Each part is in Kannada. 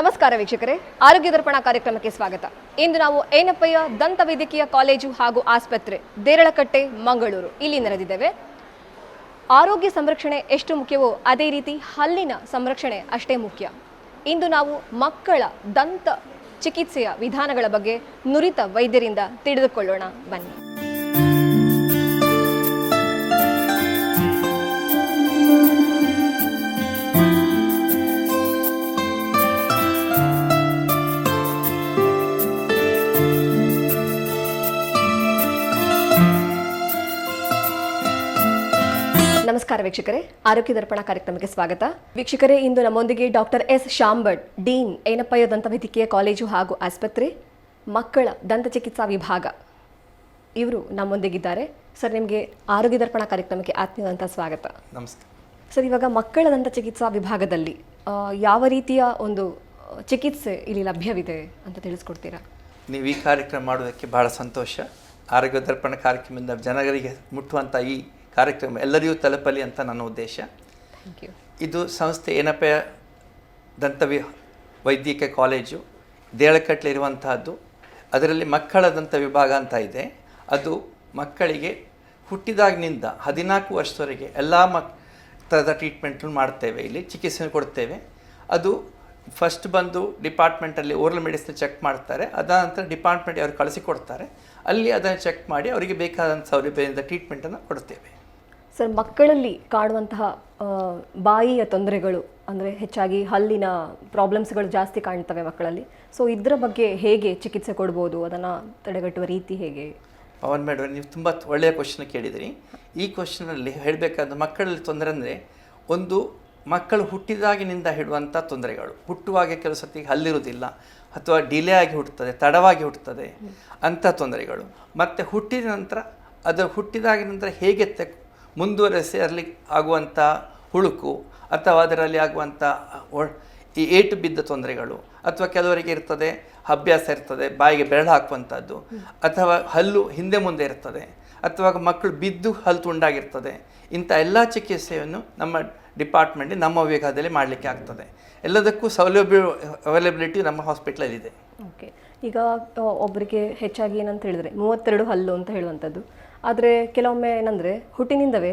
ನಮಸ್ಕಾರ ವೀಕ್ಷಕರೇ, ಆರೋಗ್ಯ ದರ್ಪಣ ಕಾರ್ಯಕ್ರಮಕ್ಕೆ ಸ್ವಾಗತ. ಇಂದು ನಾವು ಏನಪ್ಪಯ್ಯ ದಂತವೈದ್ಯಕೀಯ ಕಾಲೇಜು ಹಾಗೂ ಆಸ್ಪತ್ರೆ, ದೇರಳಕಟ್ಟೆ, ಮಂಗಳೂರು ಇಲ್ಲಿ ನೆರೆದಿದ್ದೇವೆ. ಆರೋಗ್ಯ ಸಂರಕ್ಷಣೆ ಎಷ್ಟು ಮುಖ್ಯವೋ ಅದೇ ರೀತಿ ಹಲ್ಲಿನ ಸಂರಕ್ಷಣೆ ಅಷ್ಟೇ ಮುಖ್ಯ. ಇಂದು ನಾವು ಮಕ್ಕಳ ದಂತ ಚಿಕಿತ್ಸೆಯ ವಿಧಾನಗಳ ಬಗ್ಗೆ ನುರಿತ ವೈದ್ಯರಿಂದ ತಿಳಿದುಕೊಳ್ಳೋಣ ಬನ್ನಿ. ನಮಸ್ಕಾರ ವೀಕ್ಷಕರೇ, ಆರೋಗ್ಯ ದರ್ಪಣ ಕಾರ್ಯಕ್ರಮಕ್ಕೆ ಸ್ವಾಗತ. ವೀಕ್ಷಕರೇ, ಇಂದು ನಮ್ಮೊಂದಿಗೆ ಡಾಕ್ಟರ್ ಎಸ್ ಶಾಂಬಡ್, ಡೀನ್, ಏನಪ್ಪಯ್ಯ ದಂತವೈದ್ಯಕೀಯ ಕಾಲೇಜು ಹಾಗೂ ಆಸ್ಪತ್ರೆ, ಮಕ್ಕಳ ದಂತ ಚಿಕಿತ್ಸಾ ವಿಭಾಗ, ಇವರು ನಮ್ಮೊಂದಿಗಿದ್ದಾರೆ. ಸರ್, ನಿಮಗೆ ಆರೋಗ್ಯ ದರ್ಪಣ ಕಾರ್ಯಕ್ರಮಕ್ಕೆ ಆತ್ಮೀಯವಾದಂಥ ಸ್ವಾಗತ. ನಮಸ್ಕಾರ ಸರ್, ಇವಾಗ ಮಕ್ಕಳ ದಂತ ಚಿಕಿತ್ಸಾ ವಿಭಾಗದಲ್ಲಿ ಯಾವ ರೀತಿಯ ಒಂದು ಚಿಕಿತ್ಸೆ ಇಲ್ಲಿ ಲಭ್ಯವಿದೆ ಅಂತ ತಿಳಿಸ್ಕೊಡ್ತೀರಾ? ನೀವು ಈ ಕಾರ್ಯಕ್ರಮ ಮಾಡೋದಕ್ಕೆ ಬಹಳ ಸಂತೋಷ. ಆರೋಗ್ಯ ದರ್ಪಣ ಕಾರ್ಯಕ್ರಮದಿಂದ ಜನರಿಗೆ ಮುಟ್ಟುವಂಥ ಈ ಕಾರ್ಯಕ್ರಮ ಎಲ್ಲರಿಗೂ ತಲುಪಲಿ ಅಂತ ನನ್ನ ಉದ್ದೇಶ. ಇದು ಸಂಸ್ಥೆ ಏನಪ್ಪಯ್ಯ ವೈದ್ಯಕೀಯ ಕಾಲೇಜು ದೇರಳಕಟ್ಟೆ ಇರುವಂತಹದ್ದು. ಅದರಲ್ಲಿ ಮಕ್ಕಳ ದಂತ ವಿಭಾಗ ಅಂತ ಇದೆ. ಅದು ಮಕ್ಕಳಿಗೆ ಹುಟ್ಟಿದಾಗಿನಿಂದ 14 ವರ್ಷದವರೆಗೆ ಎಲ್ಲ ಥರದ ಟ್ರೀಟ್ಮೆಂಟನ್ನು ಮಾಡ್ತೇವೆ. ಇಲ್ಲಿ ಚಿಕಿತ್ಸೆ ಕೊಡ್ತೇವೆ. ಅದು ಫಸ್ಟ್ ಬಂದು ಡಿಪಾರ್ಟ್ಮೆಂಟಲ್ಲಿ ಓರಲ್ ಮೆಡಿಸಿನ್ ಚೆಕ್ ಮಾಡ್ತಾರೆ. ಅದಾದ ನಂತರ ಡಿಪಾರ್ಟ್ಮೆಂಟ್ ಅವ್ರು ಕಳಿಸಿಕೊಡ್ತಾರೆ. ಅಲ್ಲಿ ಅದನ್ನು ಚೆಕ್ ಮಾಡಿ ಅವರಿಗೆ ಬೇಕಾದಂಥ ಸೌಲಭ್ಯದಿಂದ ಟ್ರೀಟ್ಮೆಂಟನ್ನು ಕೊಡ್ತೇವೆ. ಸರ್, ಮಕ್ಕಳಲ್ಲಿ ಕಾಣುವಂತಹ ಬಾಯಿಯ ತೊಂದರೆಗಳು ಅಂದರೆ ಹೆಚ್ಚಾಗಿ ಹಲ್ಲಿನ ಪ್ರಾಬ್ಲಮ್ಸ್ಗಳು ಜಾಸ್ತಿ ಕಾಣ್ತವೆ ಮಕ್ಕಳಲ್ಲಿ. ಸೊ ಇದರ ಬಗ್ಗೆ ಹೇಗೆ ಚಿಕಿತ್ಸೆ ಕೊಡ್ಬೋದು, ಅದನ್ನು ತಡೆಗಟ್ಟುವ ರೀತಿ ಹೇಗೆ? ಪವನ್ ಮೇಡಮ್, ನೀವು ತುಂಬ ಒಳ್ಳೆಯ ಕ್ವಶನ್ ಕೇಳಿದಿರಿ. ಈ ಕ್ವಶನಲ್ಲಿ ಹೇಳಬೇಕಾದ ಮಕ್ಕಳಲ್ಲಿ ತೊಂದರೆ ಅಂದರೆ, ಒಂದು ಮಕ್ಕಳು ಹುಟ್ಟಿದಾಗಿನಿಂದ ಹಿಡುವಂಥ ತೊಂದರೆಗಳು. ಹುಟ್ಟುವಾಗ ಕೆಲವು ಸತಿ ಹಲ್ಲಿರುವುದಿಲ್ಲ, ಅಥವಾ ಡಿಲೇ ಆಗಿ ಹುಟ್ಟುತ್ತದೆ, ತಡವಾಗಿ ಹುಟ್ಟುತ್ತದೆ ಅಂಥ ತೊಂದರೆಗಳು. ಮತ್ತು ಹುಟ್ಟಿದ ನಂತರ ಅದು ಹುಟ್ಟಿದಾಗಿನ ನಂತರ ಹೇಗೆ ಮುಂದುವರೆಸಿ ಅದರಲ್ಲಿ ಆಗುವಂಥ ಹುಳುಕು, ಅಥವಾ ಅದರಲ್ಲಿ ಆಗುವಂಥ ಈ ಏಟು ಬಿದ್ದ ತೊಂದರೆಗಳು, ಅಥವಾ ಕೆಲವರಿಗೆ ಇರ್ತದೆ ಅಭ್ಯಾಸ ಇರ್ತದೆ ಬಾಯಿಗೆ ಬೆರಳು ಹಾಕುವಂಥದ್ದು, ಅಥವಾ ಹಲ್ಲು ಹಿಂದೆ ಮುಂದೆ ಇರ್ತದೆ, ಅಥವಾ ಮಕ್ಕಳು ಬಿದ್ದು ಹಲ್ಲು ತುಂಡಾಗಿರ್ತದೆ. ಇಂಥ ಎಲ್ಲ ಚಿಕಿತ್ಸೆಯನ್ನು ನಮ್ಮ ಡಿಪಾರ್ಟ್ಮೆಂಟ್ ನಮ್ಮ ವಿಭಾಗದಲ್ಲಿ ಮಾಡಲಿಕ್ಕೆ ಆಗ್ತದೆ. ಎಲ್ಲದಕ್ಕೂ ಸೌಲಭ್ಯ ಅವೈಲಬಿಲಿಟಿ ನಮ್ಮ ಹಾಸ್ಪಿಟ್ಲಲ್ಲಿದೆ. ಓಕೆ, ಈಗ ಒಬ್ಬರಿಗೆ ಹೆಚ್ಚಾಗಿ ಏನಂತ ಹೇಳಿದರೆ 32 ಹಲ್ಲು ಅಂತ ಹೇಳುವಂಥದ್ದು. ಆದರೆ ಕೆಲವೊಮ್ಮೆ ಏನಂದರೆ ಹುಟ್ಟಿನಿಂದವೇ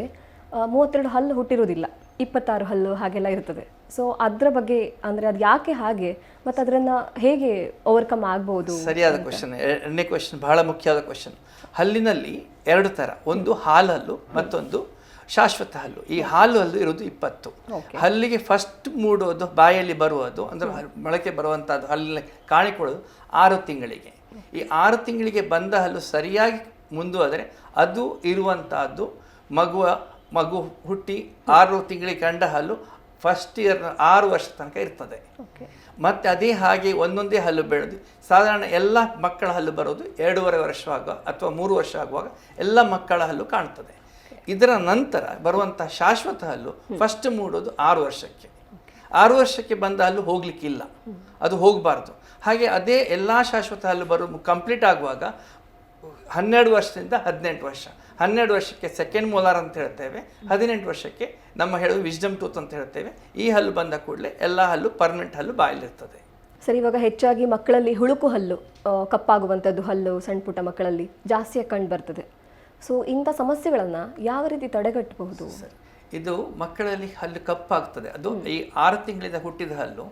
32 ಹಲ್ಲು ಹುಟ್ಟಿರುವುದಿಲ್ಲ, 26 ಹಲ್ಲು ಹಾಗೆಲ್ಲ ಇರ್ತದೆ. ಸೊ ಅದರ ಬಗ್ಗೆ ಅಂದರೆ ಅದು ಯಾಕೆ ಹಾಗೆ, ಮತ್ತು ಅದನ್ನು ಹೇಗೆ ಓವರ್ಕಮ್ ಆಗ್ಬೋದು? ಸರಿಯಾದ ಕ್ವಶನ್. ಎರಡನೇ ಕ್ವಶನ್ ಬಹಳ ಮುಖ್ಯವಾದ ಕ್ವಶನ್. ಹಲ್ಲಿನಲ್ಲಿ 2 ಥರ, ಒಂದು ಹಾಲು ಹಲ್ಲು, ಮತ್ತೊಂದು ಶಾಶ್ವತ ಹಲ್ಲು. ಈ ಹಾಲು ಹಲ್ಲು ಇರೋದು 20. ಹಲ್ಲಿಗೆ ಫಸ್ಟ್ ಮೂಡೋದು, ಬಾಯಲ್ಲಿ ಬರುವುದು ಅಂದರೆ ಮೊಳಕೆ ಬರುವಂಥದ್ದು, ಹಲ್ಲಿನ ಕಾಣಿಕೊಳ್ಳೋದು 6 ತಿಂಗಳಿಗೆ. ಈ 6 ತಿಂಗಳಿಗೆ ಬಂದ ಹಲ್ಲು ಸರಿಯಾಗಿ ಮುಂದುವರೆದರೆ ಅದು ಇರುವಂತಹದ್ದು ಮಗು ಹುಟ್ಟಿ 6 ತಿಂಗಳಿಗೆ ಕಂಡ ಹಲ್ಲು ಫಸ್ಟ್ ಇಯರ್ 6 ವರ್ಷ ತನಕ ಇರ್ತದೆ. ಮತ್ತು ಅದೇ ಹಾಗೆ ಒಂದೊಂದೇ ಹಲ್ಲು ಬೆಳೆದು ಸಾಧಾರಣ ಎಲ್ಲ ಮಕ್ಕಳ ಹಲ್ಲು ಬರೋದು 2.5 ವರ್ಷ ಆಗುವಾಗ ಅಥವಾ 3 ವರ್ಷ ಆಗುವಾಗ ಎಲ್ಲ ಮಕ್ಕಳ ಹಲ್ಲು ಕಾಣ್ತದೆ. ಇದರ ನಂತರ ಬರುವಂಥ ಶಾಶ್ವತ ಹಲ್ಲು ಫಸ್ಟ್ ಮೂಡೋದು 6 ವರ್ಷಕ್ಕೆ. 6 ವರ್ಷಕ್ಕೆ ಬಂದ ಹಲ್ಲು ಹೋಗ್ಲಿಕ್ಕಿಲ್ಲ, ಅದು ಹೋಗಬಾರ್ದು. ಹಾಗೆ ಅದೇ ಎಲ್ಲ ಶಾಶ್ವತ ಹಲ್ಲು ಕಂಪ್ಲೀಟ್ ಆಗುವಾಗ 12 ವರ್ಷದಿಂದ 18 ವರ್ಷ, 12 ವರ್ಷಕ್ಕೆ ಸೆಕೆಂಡ್ ಮೋಲಾರ್ ಅಂತ ಹೇಳ್ತೇವೆ, 18 ವರ್ಷಕ್ಕೆ ನಮ್ಮ ಹೇಳೋದು ವಿಸ್ಡಮ್ ಟೂತ್ ಅಂತ ಹೇಳ್ತೇವೆ. ಈ ಹಲ್ಲು ಬಂದ ಕೂಡಲೇ ಎಲ್ಲ ಹಲ್ಲು ಪರ್ಮನೆಂಟ್ ಹಲ್ಲು ಬಾಯಲ್ಲಿರ್ತದೆ. ಸರಿ, ಇವಾಗ ಹೆಚ್ಚಾಗಿ ಮಕ್ಕಳಲ್ಲಿ ಹುಳುಕು ಹಲ್ಲು, ಕಪ್ಪಾಗುವಂಥದ್ದು ಹಲ್ಲು ಸಣ್ಣ ಪುಟ್ಟ ಮಕ್ಕಳಲ್ಲಿ ಜಾಸ್ತಿಯಾಗಿ ಕಂಡು ಬರ್ತದೆ. ಸೊ ಇಂಥ ಸಮಸ್ಯೆಗಳನ್ನು ಯಾವ ರೀತಿ ತಡೆಗಟ್ಟಬಹುದು? ಇದು ಮಕ್ಕಳಲ್ಲಿ ಹಲ್ಲು ಕಪ್ಪಾಗ್ತದೆ. ಅದು ಈ 6 ತಿಂಗಳಿಂದ ಹುಟ್ಟಿದ ಹಲ್ಲು.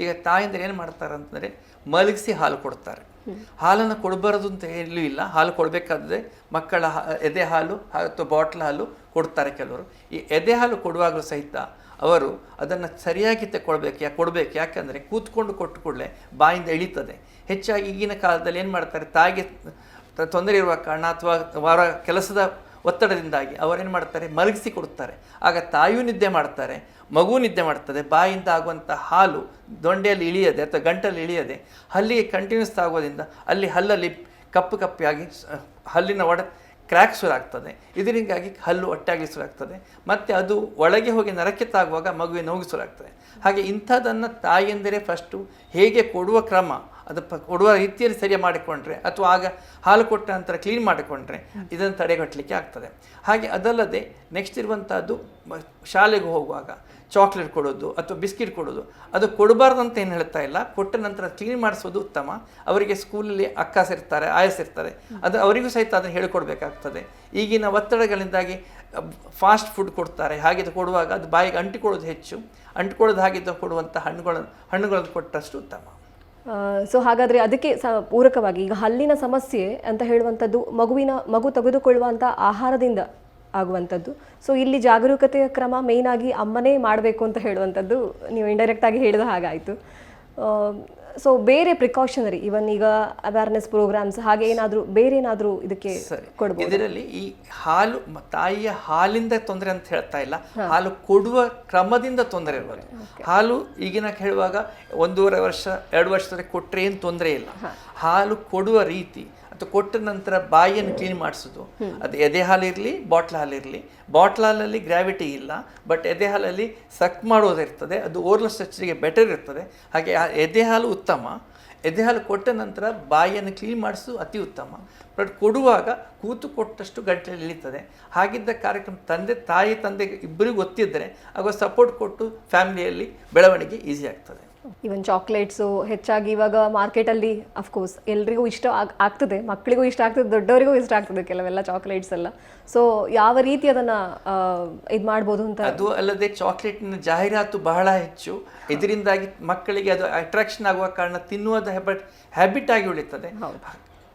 ಈಗ ತಾಯಂದ್ರೆ ಏನು ಮಾಡ್ತಾರೆ ಅಂತಂದರೆ ಮಲಗಿಸಿ ಹಾಲು ಕೊಡ್ತಾರೆ. ಹಾಲನ್ನು ಕೊಡಬಾರದು ಅಂತ ಎಲ್ಲೂ ಇಲ್ಲ, ಹಾಲು ಕೊಡಬೇಕಾದ್ರೆ ಮಕ್ಕಳ ಎದೆ ಹಾಲು ಅಥವಾ ಬಾಟ್ಲ್ ಹಾಲು ಕೊಡ್ತಾರೆ ಕೆಲವರು. ಈ ಎದೆ ಹಾಲು ಕೊಡುವಾಗಲೂ ಸಹಿತ ಅವರು ಅದನ್ನು ಸರಿಯಾಗಿ ಕೊಡಬೇಕು. ಯಾಕಂದರೆ ಕೂತ್ಕೊಂಡು ಕೊಟ್ಟು ಕೂಡಲೇ ಬಾಯಿಂದ ಇಳಿತದೆ. ಹೆಚ್ಚಾಗಿ ಈಗಿನ ಕಾಲದಲ್ಲಿ ಏನು ಮಾಡ್ತಾರೆ, ತಾಯಿಗೆ ತೊಂದರೆ ಇರುವ ಕಾರಣ ಅಥವಾ ಅವರ ಕೆಲಸದ ಒತ್ತಡದಿಂದಾಗಿ ಅವರೇನು ಮಾಡ್ತಾರೆ, ಮಲಗಿಸಿ ಕೊಡುತ್ತಾರೆ. ಆಗ ತಾಯಿಯೂ ನಿದ್ದೆ ಮಾಡ್ತಾರೆ, ಮಗು ನಿದ್ದೆ ಮಾಡ್ತದೆ. ಬಾಯಿಂದ ಆಗುವಂಥ ಹಾಲು ದೊಂಡೆಯಲ್ಲಿ ಇಳಿಯದೆ ಅಥವಾ ಗಂಟಲ್ಲಿ ಇಳಿಯದೆ ಹಲ್ಲಿಗೆ ಕಂಟಿನ್ಯೂಸ್ ಆಗೋದ್ರಿಂದ ಅಲ್ಲಿ ಹಲ್ಲಲ್ಲಿ ಕಪ್ಪಾಗಿ ಹಲ್ಲಿನ ಕ್ರ್ಯಾಕ್ ಶುರುವಾಗ್ತದೆ. ಇದರಿಂದಾಗಿ ಹಲ್ಲು ಒಟ್ಟಾಗಿ ಶುರುವಾಗ್ತದೆ. ಮತ್ತು ಅದು ಒಳಗೆ ಹೋಗಿ ನರಕ್ಕೆ ತಾಗುವಾಗ ಮಗುವಿನ ನೋವು ಶುರುವಾಗ್ತದೆ. ಹಾಗೆ ಇಂಥದ್ದನ್ನು ತಾಯಿಯಂದರೆ ಫಸ್ಟು ಹೇಗೆ ಕೊಡುವ ಕ್ರಮ ಅದು ಕೊಡುವ ರೀತಿಯಲ್ಲಿ ಸರಿಯಾಗಿ ಮಾಡಿಕೊಂಡ್ರೆ ಅಥವಾ ಆಗ ಹಾಲು ಕೊಟ್ಟ ನಂತರ ಕ್ಲೀನ್ ಮಾಡಿಕೊಂಡ್ರೆ ಇದನ್ನು ತಡೆಗಟ್ಟಲಿಕ್ಕೆ ಆಗ್ತದೆ. ಹಾಗೆ ಅದಲ್ಲದೆ ನೆಕ್ಸ್ಟ್ ಇರುವಂಥದ್ದು ಶಾಲೆಗೆ ಹೋಗುವಾಗ ಚಾಕ್ಲೇಟ್ ಕೊಡೋದು ಅಥವಾ ಬಿಸ್ಕಿಟ್ ಕೊಡೋದು, ಅದು ಕೊಡಬಾರ್ದು ಅಂತ ಏನು ಹೇಳ್ತಾ ಇಲ್ಲ, ಕೊಟ್ಟ ನಂತರ ಕ್ಲೀನ್ ಮಾಡಿಸೋದು ಉತ್ತಮ. ಅವರಿಗೆ ಸ್ಕೂಲಲ್ಲಿ ಅಕ್ಕಾಸ್ ಇರ್ತಾರೆ, ಆಯಸ್ ಇರ್ತಾರೆ, ಅದು ಅವರಿಗೂ ಸಹಿತ ಅದನ್ನು ಹೇಳಿಕೊಡ್ಬೇಕಾಗ್ತದೆ. ಈಗಿನ ಒತ್ತಡಗಳಿಂದಾಗಿ ಫಾಸ್ಟ್ ಫುಡ್ ಕೊಡ್ತಾರೆ, ಹಾಗೆ ಅದು ಕೊಡುವಾಗ ಅದು ಬಾಯಿಗೆ ಅಂಟಿಕೊಳ್ಳೋದು ಹೆಚ್ಚು, ಅಂಟಿಕೊಳ್ಳೋದು ಹಾಗಿದ್ದು ಕೊಡುವಂಥ ಹಣ್ಣುಗಳನ್ನು ಕೊಟ್ಟಷ್ಟು ಉತ್ತಮ. ಸೊ ಹಾಗಾದರೆ ಅದಕ್ಕೆ ಪೂರಕವಾಗಿ ಈಗ ಹಲ್ಲಿನ ಸಮಸ್ಯೆ ಅಂತ ಹೇಳುವಂಥದ್ದು ಮಗು ತೆಗೆದುಕೊಳ್ಳುವಂಥ ಆಹಾರದಿಂದ ಆಗುವಂಥದ್ದು. ಸೊ ಇಲ್ಲಿ ಜಾಗರೂಕತೆಯ ಕ್ರಮ ಮೇಯ್ನ್ ಆಗಿ ಅಮ್ಮನೇ ಮಾಡಬೇಕು ಅಂತ ಹೇಳುವಂಥದ್ದು ನೀವು ಇಂಡೈರೆಕ್ಟ್ ಆಗಿ ಹೇಳಿದ ಹಾಗಾಯಿತು. ಸೊ ಬೇರೆ ಪ್ರಿಕಾಷನರಿ ಇವನ್ ಈಗ ಅವೇರ್ನೆಸ್ ಪ್ರೋಗ್ರಾಮ್ಸ್ ಹಾಗೆ ಏನಾದರೂ ಬೇರೆ ಏನಾದರೂ ಇದಕ್ಕೆ ಕೊಡ್ಬೋದು? ಇದರಲ್ಲಿ ಈ ಹಾಲು ತಾಯಿಯ ಹಾಲಿಂದ ತೊಂದರೆ ಅಂತ ಹೇಳ್ತಾ ಇಲ್ಲ, ಹಾಲು ಕೊಡುವ ಕ್ರಮದಿಂದ ತೊಂದರೆ ಇರ್ಬೋದು. ಹಾಲು ಈಗಿನ ಹೇಳುವಾಗ 1.5 ವರ್ಷ 2 ವರ್ಷದವರೆಗೆ ಕೊಟ್ಟರೆ ಏನು ತೊಂದರೆ ಇಲ್ಲ. ಹಾಲು ಕೊಡುವ ರೀತಿ ಅಥವಾ ಕೊಟ್ಟ ನಂತರ ಬಾಯಿಯನ್ನು ಕ್ಲೀನ್ ಮಾಡಿಸೋದು, ಅದು ಎದೆ ಹಾಲಿರಲಿ ಬಾಟ್ಲ್ ಹಾಲಿರಲಿ, ಬಾಟ್ಲ್ ಹಾಲಲ್ಲಿ ಗ್ರಾವಿಟಿ ಇಲ್ಲ, ಬಟ್ ಎದೆ ಹಾಲಲ್ಲಿ ಸಕ್ ಮಾಡೋದಿರ್ತದೆ, ಅದು ಓರಲ್ ಸ್ಟ್ರಕ್ಚರಿಗೆ ಬೆಟರ್ ಇರ್ತದೆ. ಹಾಗೆ ಎದೆ ಹಾಲು ಉತ್ತಮ, ಎದೆ ಹಾಲು ಕೊಟ್ಟ ನಂತರ ಬಾಯಿಯನ್ನು ಕ್ಲೀನ್ ಮಾಡಿಸೋದು ಅತಿ ಉತ್ತಮ. ಬಟ್ ಕೊಡುವಾಗ ಕೂತು ಕೊಟ್ಟಷ್ಟು ಗಂಟೆಯಲ್ಲಿ ಇಳಿತದೆ. ಹಾಗಿದ್ದ ಕಾರ್ಯಕ್ರಮ ತಾಯಿ ತಂದೆ ಇಬ್ಬರಿಗೂ ಗೊತ್ತಿದ್ದರೆ ಆಗ ಸಪೋರ್ಟ್ ಕೊಟ್ಟು ಫ್ಯಾಮಿಲಿಯಲ್ಲಿ ಬೆಳವಣಿಗೆ ಈಸಿ ಆಗ್ತದೆ. ಇವನ್ ಚಾಕ್ಲೇಟ್ಸು ಹೆಚ್ಚಾಗಿ ಇವಾಗ ಮಾರ್ಕೆಟಲ್ಲಿ ಅಫ್ಕೋರ್ಸ್ ಎಲ್ರಿಗೂ ಇಷ್ಟ ಆಗ್ತದೆ, ಮಕ್ಕಳಿಗೂ ಇಷ್ಟ ಆಗ್ತದೆ, ದೊಡ್ಡವರಿಗೂ ಇಷ್ಟ ಆಗ್ತದೆ ಕೆಲವೆಲ್ಲ ಚಾಕ್ಲೇಟ್ಸ್ ಎಲ್ಲ. ಸೊ ಯಾವ ರೀತಿ ಅದನ್ನು ಇದು ಮಾಡ್ಬೋದು ಅಂತ. ಅದು ಅಲ್ಲದೆ ಚಾಕ್ಲೇಟಿನ ಜಾಹೀರಾತು ಬಹಳ ಹೆಚ್ಚು, ಇದರಿಂದಾಗಿ ಮಕ್ಕಳಿಗೆ ಅದು ಅಟ್ರಾಕ್ಷನ್ ಆಗುವ ಕಾರಣ ತಿನ್ನುವುದು ಹ್ಯಾಬಿಟ್ ಆಗಿ ಉಳಿತದೆ.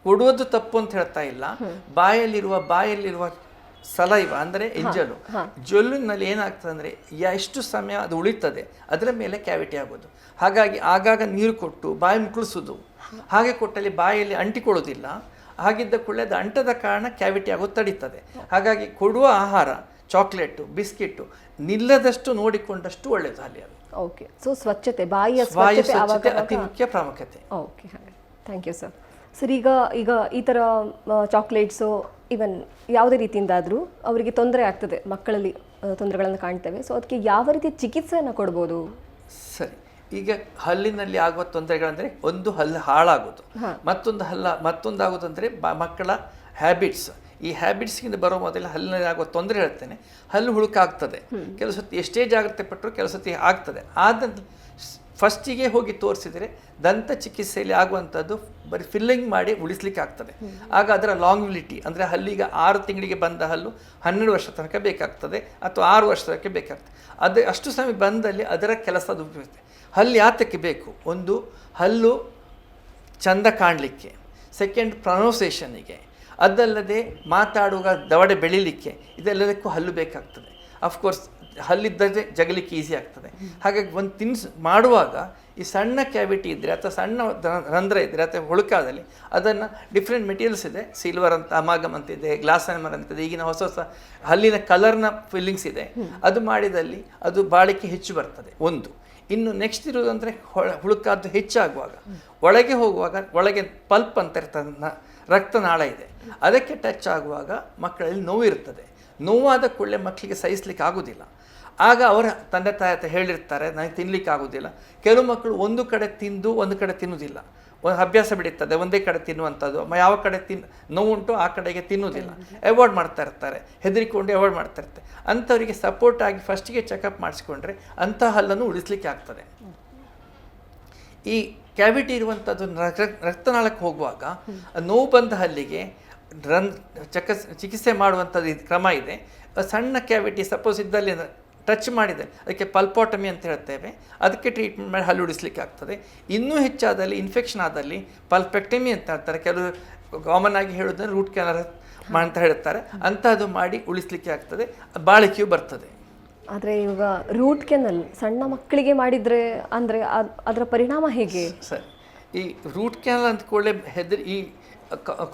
ಕೊಡುವುದು ತಪ್ಪು ಅಂತ ಹೇಳ್ತಾ ಇಲ್ಲ, ಬಾಯಲ್ಲಿರುವ ಸಲೈವ ಅಂದರೆ ಎಂಜಲು, ಜೊಲ್ಲಿನಲ್ಲಿ ಏನಾಗ್ತದೆ ಅಂದರೆ ಎಷ್ಟು ಸಮಯ ಅದು ಉಳಿತದೆ ಅದರ ಮೇಲೆ ಕ್ಯಾವಿಟಿ ಆಗೋದು. ಹಾಗಾಗಿ ಆಗಾಗ ನೀರು ಕೊಟ್ಟು ಬಾಯಿ ಮುಕ್ಕಳಿಸೋದು, ಹಾಗೆ ಕೊಟ್ಟಲ್ಲಿ ಬಾಯಲ್ಲಿ ಅಂಟಿಕೊಳ್ಳೋದಿಲ್ಲ. ಹಾಗಿದ್ದ ಕೂಡಲೇ ಅದು ಅಂಟದ ಕಾರಣ ಕ್ಯಾವಿಟಿ ಆಗೋದು ತಡೀತದೆ. ಹಾಗಾಗಿ ಕೊಡುವ ಆಹಾರ ಚಾಕ್ಲೇಟು ಬಿಸ್ಕಿಟ್ಟು ನಿಲ್ಲದಷ್ಟು ನೋಡಿಕೊಂಡಷ್ಟು ಒಳ್ಳೆಯದು ಅಲ್ಲಿ ಅದು. ಓಕೆ, ಸೊ ಸ್ವಚ್ಛತೆ, ಬಾಯಿಯ ಸ್ವಚ್ಛತೆ ಅತಿ ಮುಖ್ಯ ಪ್ರಾಮುಖ್ಯತೆ. Okay, thank you sir. Sir ಈಗ ಈ ಥರ ಚಾಕ್ಲೇಟ್ಸು ಇವನ್ ಯಾವುದೇ ರೀತಿಯಿಂದಾದರೂ ಅವರಿಗೆ ತೊಂದರೆ ಆಗ್ತದೆ, ಮಕ್ಕಳಲ್ಲಿ ತೊಂದರೆಗಳನ್ನು ಕಾಣ್ತೇವೆ. ಸೊ ಅದಕ್ಕೆ ಯಾವ ರೀತಿ ಚಿಕಿತ್ಸೆಯನ್ನು ಕೊಡ್ಬೋದು? ಸರಿ, ಈಗ ಹಲ್ಲಿನಲ್ಲಿ ಆಗುವ ತೊಂದರೆಗಳಂದರೆ ಒಂದು ಹಲ್ಲು ಹಾಳಾಗೋದು, ಮತ್ತೊಂದಾಗೋದು ಅಂದರೆ ಮಕ್ಕಳ ಹ್ಯಾಬಿಟ್ಸ್. ಈ ಹ್ಯಾಬಿಟ್ಸ್ಗಿಂತ ಬರೋ ಮೊದಲು ಹಲ್ಲಿನಲ್ಲಿ ಆಗುವ ತೊಂದರೆ ಹೇಳ್ತೇನೆ. ಹಲ್ಲು ಹುಳುಕಾಗ್ತದೆ, ಕೆಲವು ಸತಿ ಎಷ್ಟೇ ಜಾಗ್ರತೆ ಪಟ್ಟರು ಕೆಲವು ಸತಿ ಆಗ್ತದೆ. ಫಸ್ಟಿಗೆ ಹೋಗಿ ತೋರಿಸಿದರೆ ದಂತ ಚಿಕಿತ್ಸೆಯಲ್ಲಿ ಆಗುವಂಥದ್ದು ಬರೀ ಫಿಲ್ಲಿಂಗ್ ಮಾಡಿ ಉಳಿಸ್ಲಿಕ್ಕೆ ಆಗ್ತದೆ. ಆಗ ಅದರ ಲಾಂಗ್ವಿಲಿಟಿ ಅಂದರೆ ಹಲ್ಲಿಗೆ 6 ತಿಂಗಳಿಗೆ ಬಂದ ಹಲ್ಲು 12 ವರ್ಷ ತನಕ ಬೇಕಾಗ್ತದೆ ಅಥವಾ 6 ವರ್ಷಕ್ಕೆ ಬೇಕಾಗ್ತದೆ. ಅದು ಅಷ್ಟು ಸಮಯ ಬಂದಲ್ಲಿ ಅದರ ಕೆಲಸ ಅದು ಉಪಯೋಗಿಸ್ತದೆ. ಹಲ್ಲು ಯಾತಕ್ಕೆ ಬೇಕು? ಒಂದು, ಹಲ್ಲು ಚಂದ ಕಾಣಲಿಕ್ಕೆ, ಸೆಕೆಂಡ್ ಪ್ರೊನೌನ್ಸಿಯೇಷನ್ನಿಗೆ, ಅದಲ್ಲದೆ ಮಾತಾಡುವಾಗ ದವಡೆ ಬೆಳೀಲಿಕ್ಕೆ, ಇದೆಲ್ಲದಕ್ಕೂ ಹಲ್ಲು ಬೇಕಾಗ್ತದೆ. ಅಫ್ಕೋರ್ಸ್ ಹಲ್ಲಿದ್ದರೆ ಜಗಲಿಕ್ಕೆ ಈಸಿ ಆಗ್ತದೆ. ಹಾಗಾಗಿ ಒಂದು ತಿನಿಸು ಮಾಡುವಾಗ ಈ ಸಣ್ಣ ಕ್ಯಾವಿಟಿ ಇದ್ದರೆ ಅಥವಾ ಸಣ್ಣ ರಂಧ್ರ ಇದ್ದರೆ ಅಥವಾ ಹುಳುಕಾದಲ್ಲಿ ಅದನ್ನು ಡಿಫ್ರೆಂಟ್ ಮೆಟೀರಿಯಲ್ಸ್ ಇದೆ, ಸಿಲ್ವರ್ ಅಂತ, ಅಮಾಗಮ್ ಅಂತಿದೆ, ಗ್ಲಾಸ್ ಹ್ಯಾಮರ್ ಅಂತಿದೆ, ಈಗಿನ ಹೊಸ ಹಲ್ಲಿನ ಕಲರ್ನ ಫಿಲ್ಲಿಂಗ್ಸ್ ಇದೆ. ಅದು ಮಾಡಿದಲ್ಲಿ ಅದು ಬಾಳಿಕೆ ಹೆಚ್ಚು ಬರ್ತದೆ ಒಂದು. ಇನ್ನು ನೆಕ್ಸ್ಟ್ ಇರೋದಂದರೆ ಹುಳುಕಾದ್ದು ಹೆಚ್ಚಾಗುವಾಗ ಒಳಗೆ ಹೋಗುವಾಗ ಒಳಗೆ ಪಲ್ಪ್ ಅಂತ ಇರ್ತದೆ, ರಕ್ತನಾಳ ಇದೆ, ಅದಕ್ಕೆ ಟಚ್ ಆಗುವಾಗ ಮಕ್ಕಳಲ್ಲಿ ನೋವು ಇರ್ತದೆ. ನೋವಾದ ಕೂಡಲೇ ಮಕ್ಕಳಿಗೆ ಸಹಿಸ್ಲಿಕ್ಕೆ ಆಗೋದಿಲ್ಲ. ಆಗ ಅವರ ತಂದೆ ತಾಯಿ ಹೇಳಿರ್ತಾರೆ ನನಗೆ ತಿನ್ನಲಿಕ್ಕೆ ಆಗೋದಿಲ್ಲ. ಕೆಲವು ಮಕ್ಕಳು ಒಂದು ಕಡೆ ತಿಂದು ಒಂದು ಕಡೆ ತಿನ್ನುವುದಿಲ್ಲ, ಒಂದು ಅಭ್ಯಾಸ ಬಿಡುತ್ತದೆ ಒಂದೇ ಕಡೆ ತಿನ್ನುವಂಥದ್ದು. ಯಾವ ಕಡೆ ನೋವುಂಟು ಆ ಕಡೆಗೆ ತಿನ್ನುವುದಿಲ್ಲ, ಅವಾಯ್ಡ್ ಮಾಡ್ತಾ ಇರ್ತಾರೆ, ಹೆದರಿಕೊಂಡು ಅವಾಯ್ಡ್ ಮಾಡ್ತಾ ಇರ್ತಾರೆ. ಅಂಥವರಿಗೆ ಸಪೋರ್ಟ್ ಆಗಿ ಫಸ್ಟಿಗೆ ಚೆಕಪ್ ಮಾಡಿಸ್ಕೊಂಡ್ರೆ ಅಂಥ ಹಲ್ಲನ್ನು ಉಳಿಸ್ಲಿಕ್ಕೆ ಆಗ್ತದೆ. ಈ ಕ್ಯಾವಿಟಿ ಇರುವಂಥದ್ದು ರಕ್ತನಾಳಕ್ಕೆ ಹೋಗುವಾಗ ನೋವು ಬಂದ ಹಲ್ಲಿಗೆ ಚಿಕಿತ್ಸೆ ಮಾಡುವಂಥದ್ದು ಕ್ರಮ ಇದೆ. ಸಣ್ಣ ಕ್ಯಾವಿಟಿ ಸಪೋಸ್ ಇದ್ದಲ್ಲಿ ಟಚ್ ಮಾಡಿದೆ ಅದಕ್ಕೆ ಪಲ್ಪಾಟಮಿ ಅಂತ ಹೇಳ್ತೇವೆ, ಅದಕ್ಕೆ ಟ್ರೀಟ್ಮೆಂಟ್ ಮಾಡಿ ಹಲ್ಲು ಉಳಿಸ್ಲಿಕ್ಕೆ ಆಗ್ತದೆ. ಇನ್ನೂ ಹೆಚ್ಚಾದಲ್ಲಿ ಇನ್ಫೆಕ್ಷನ್ ಆದಲ್ಲಿ ಪಲ್ಪೆಕ್ಟಮಿ ಅಂತ ಹೇಳ್ತಾರೆ, ಕೆಲವರು ಕಾಮನ್ ಆಗಿ ಹೇಳೋದನ್ನು ರೂಟ್ ಕ್ಯಾನಲ್ ಅಂತ ಹೇಳ್ತಾರೆ, ಅಂಥದ್ದು ಮಾಡಿ ಉಳಿಸ್ಲಿಕ್ಕೆ ಆಗ್ತದೆ, ಬಾಳಿಕೆಯು ಬರ್ತದೆ. ಆದರೆ ಇವಾಗ ರೂಟ್ ಕೆನಲ್ ಸಣ್ಣ ಮಕ್ಕಳಿಗೆ ಮಾಡಿದರೆ ಅಂದರೆ ಅದರ ಪರಿಣಾಮ ಹೇಗೆ ಸರ್? ಈ ರೂಟ್ ಕ್ಯಾನಲ್ ಅಂತ ಕೂಡಲೇ ಈ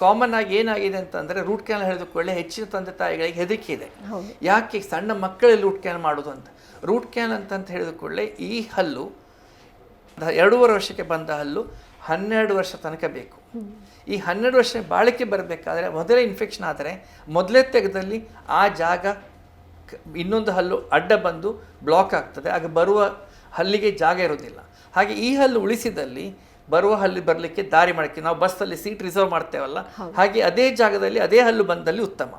ಕಾಮನ್ ಆಗಿ ಏನಾಗಿದೆ ಅಂತಂದರೆ ರೂಟ್ ಕ್ಯಾನಲ್ ಹೇಳಿದ ಕೂಡಲೇ ಹೆಚ್ಚಿನ ತಂದೆ ತಾಯಿಗಳಿಗೆ ಹೆದರಿಕೆ ಇದೆ. ಯಾಕೆ ಸಣ್ಣ ಮಕ್ಕಳಲ್ಲಿ ರೂಟ್ ಕ್ಯಾನಲ್ ಮಾಡೋದು ಅಂತ. ರೂಟ್ ಕ್ಯಾನಲ್ ಅಂತ ಹೇಳಿದ ಕೂಡಲೇ ಈ ಹಲ್ಲು 2.5 ವರ್ಷಕ್ಕೆ ಬಂದ ಹಲ್ಲು 12 ವರ್ಷ ತನಕ ಬೇಕು. ಈ 12 ವರ್ಷ ಬಾಳಿಕೆ ಬರಬೇಕಾದ್ರೆ ಮೊದಲೇ ಇನ್ಫೆಕ್ಷನ್ ಆದರೆ ಮೊದಲೇ ತೆಗೆದಲ್ಲಿ ಆ ಜಾಗ ಇನ್ನೊಂದು ಹಲ್ಲು ಅಡ್ಡ ಬಂದು ಬ್ಲಾಕ್ ಆಗ್ತದೆ, ಆಗ ಬರುವ ಹಲ್ಲಿಗೆ ಜಾಗ ಇರೋದಿಲ್ಲ. ಹಾಗೆ ಈ ಹಲ್ಲು ಉಳಿಸಿದಲ್ಲಿ ಬರುವ ಹಲ್ಲು ಬರಲಿಕ್ಕೆ ದಾರಿ ಮಾಡಕ್ಕೆ ನಾವು ಬಸ್ಸಲ್ಲಿ ಸೀಟ್ ರಿಸರ್ವ್ ಮಾಡ್ತೇವಲ್ಲ, ಹಾಗೆ ಅದೇ ಜಾಗದಲ್ಲಿ ಅದೇ ಹಲ್ಲು ಬಂದಲ್ಲಿ ಉತ್ತಮ.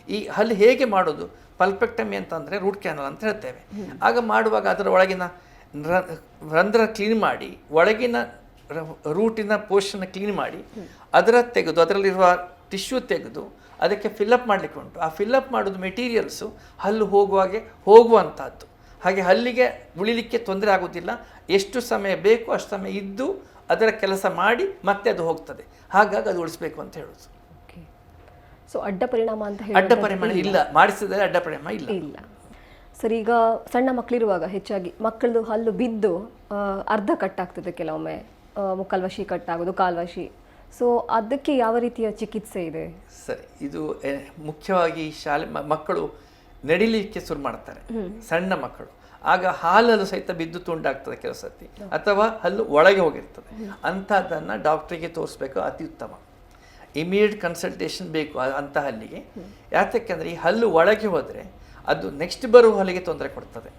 ಈ ಹಲ್ಲು ಹೇಗೆ ಮಾಡೋದು? ಪಲ್ಪೆಕ್ಟಮಿ ಅಂತಂದರೆ ರೂಟ್ ಕ್ಯಾನಲ್ ಅಂತ ಹೇಳ್ತೇವೆ. ಆಗ ಮಾಡುವಾಗ ಅದರ ಒಳಗಿನ ರಂಧ್ರ ಕ್ಲೀನ್ ಮಾಡಿ, ಒಳಗಿನ ರೂಟಿನ ಪೋರ್ಷನ್ನ ಕ್ಲೀನ್ ಮಾಡಿ, ಅದರ ತೆಗೆದು ಅದರಲ್ಲಿರುವ ಟಿಶ್ಯೂ ತೆಗೆದು ಅದಕ್ಕೆ ಫಿಲ್ಲಪ್ ಮಾಡಲಿಕ್ಕೆ ಉಂಟು. ಆ ಫಿಲ್ಲಪ್ ಮಾಡೋದು ಮೆಟೀರಿಯಲ್ಸು ಹಲ್ಲು ಹೋಗುವಂಥದ್ದು. ಹಾಗೆ ಹಲ್ಲಿಗೆ ಉಳಿಲಿಕ್ಕೆ ತೊಂದರೆ ಆಗೋದಿಲ್ಲ. ಎಷ್ಟು ಸಮಯ ಬೇಕು ಅಷ್ಟು ಸಮಯ ಇದ್ದು ಅದರ ಕೆಲಸ ಮಾಡಿ ಮತ್ತೆ ಅದು ಹೋಗ್ತದೆ. ಹಾಗಾಗಿ ಅದು ಉಳಿಸ್ಬೇಕು ಅಂತ ಹೇಳೋದು. ಸೊ ಅಡ್ಡ ಪರಿಣಾಮ ಅಂತ ಅಡ್ಡ ಪರಿಣಾಮ ಇಲ್ಲ, ಮಾಡಿಸಿದರೆ ಅಡ್ಡ ಪರಿಣಾಮ ಇಲ್ಲ. ಸರ್, ಈಗ ಸಣ್ಣ ಮಕ್ಕಳಿರುವಾಗ ಹೆಚ್ಚಾಗಿ ಮಕ್ಕಳದು ಹಲ್ಲು ಬಿದ್ದು ಅರ್ಧ ಕಟ್ಟಾಗ್ತದೆ, ಕೆಲವೊಮ್ಮೆ ಮುಕ್ಕಲ್ವಶಿ ಕಟ್ಟಾಗೋದು, ಕಾಲ್ವಶಿ. ಸೊ ಅದಕ್ಕೆ ಯಾವ ರೀತಿಯ ಚಿಕಿತ್ಸೆ ಇದೆ? ಸರಿ, ಇದು ಮುಖ್ಯವಾಗಿ ಶಾಲೆ ಮಕ್ಕಳು ನಡಿಲಿಕ್ಕೆ ಶುರು ಮಾಡ್ತಾರೆ, ಸಣ್ಣ ಮಕ್ಕಳು. ಆಗ ಹಾಲಲ್ಲೂ ಸಹಿತ ಬಿದ್ದು ತುಂಡಾಗ್ತದೆ ಕೆಲವು ಸರ್ತಿ, ಅಥವಾ ಹಲ್ಲು ಒಳಗೆ ಹೋಗಿರ್ತದೆ. ಅಂಥದ್ದನ್ನು ಡಾಕ್ಟ್ರಿಗೆ ತೋರಿಸ್ಬೇಕು, ಅತಿ ಉತ್ತಮ. ಇಮಿಡಿಯೇಟ್ ಕನ್ಸಲ್ಟೇಷನ್ ಬೇಕು ಅಂಥ ಹಲ್ಲಿಗೆ. ಯಾತಕ್ಕೆಂದರೆ ಈ ಹಲ್ಲು ಒಳಗೆ ಹೋದರೆ ಅದು ನೆಕ್ಸ್ಟ್ ಬರುವ ಹಲ್ಲಿಗೆ ತೊಂದರೆ ಕೊಡ್ತದೆ,